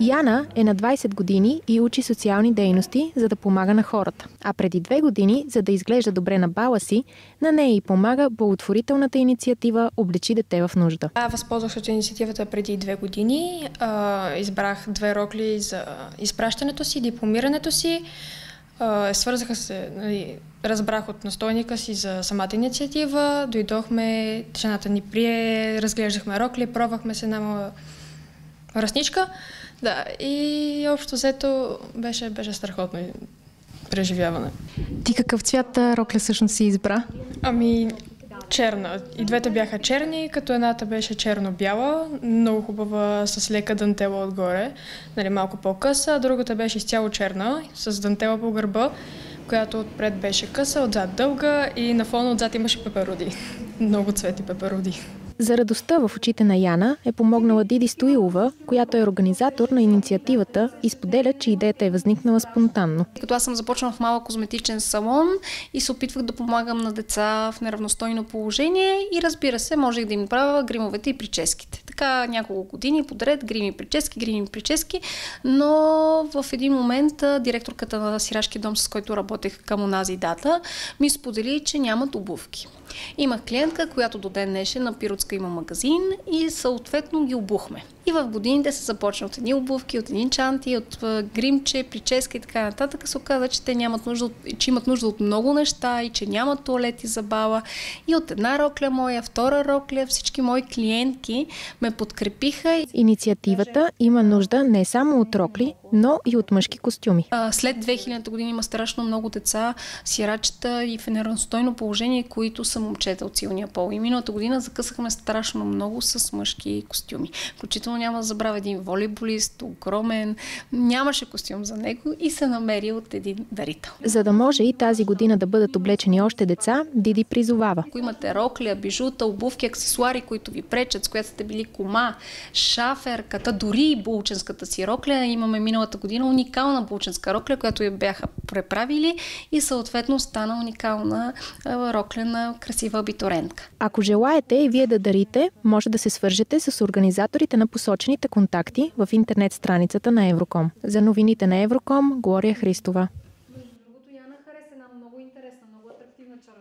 Яна е на 20 години и учи социални дейности, за да помага на хората. А преди 2 години, за да изглежда добре на бала си, на нея й помага благотворителната инициатива "Облечи дете в нужда". Възползвах се от инициативата преди 2 години. Избрах 2 рокли за изпращането си, дипломирането си. Свързаха се, разбрах от настойника си за самата инициатива, дойдохме, жената ни прие, разглеждахме рокли, пробвахме се една ръсничка. Да, и общо взето беше страхотно преживяване. Ти какъв цвят рокля всъщност си избра? Черна. И двете бяха черни, като едната беше черно-бяла, много хубава, с лека дантела отгоре, малко по-къса, а другата беше изцяло черна, с дантела по гърба, която отпред беше къса, отзад дълга и на фона отзад имаше пеперуди. Много цветни пеперуди. За радостта в очите на Яна е помогнала Диди Стоилова, която е организатор на инициативата и споделя, че идеята е възникнала спонтанно. Като аз съм започнала в малък козметичен салон и се опитвах да помагам на деца в неравностойно положение и разбира се, можех да им правя гримовете и прическите. Така няколко години подред грими и прически, но в един момент директорката на Сирашки дом, с който работех към онази дата, ми сподели, че нямат обувки. Имах клиентка, която до ден днешен на Пиротска има магазин и съответно ги обухме. И в годините се започна от едни обувки, от едни чанти, от гримче, прическа и така нататък. Се оказа, че те имат нужда от много неща и че нямат тоалети за бала. И от една рокля моя, втора рокля, всички мои клиентки ме подкрепиха. Инициативата има нужда не само от рокли, но и от мъжки костюми. След 2000 година има страшно много деца, сирачета и в неравностойно положение, които са момчета от силния пол. И миналата година закъсахме страшно много с мъжки костюми. Включително няма да забравя един волейболист, огромен, нямаше костюм за него и се намери от един дарител. За да може и тази година да бъдат облечени още деца, Диди призовава. Ако имате рокля, бижута, обувки, аксесуари, които ви пречат, с която сте били кома, шаферката, дори и булченската си рокля, имаме миналата година уникална булченска рокля, която я бяха преправили и съответно стана уникална рокля на красива абитурентка. Ако желаете и вие да дарите, може да се свържете с организаторите на посочените контакти в интернет страницата на Евроком. За новините на Евроком, Глория Христова.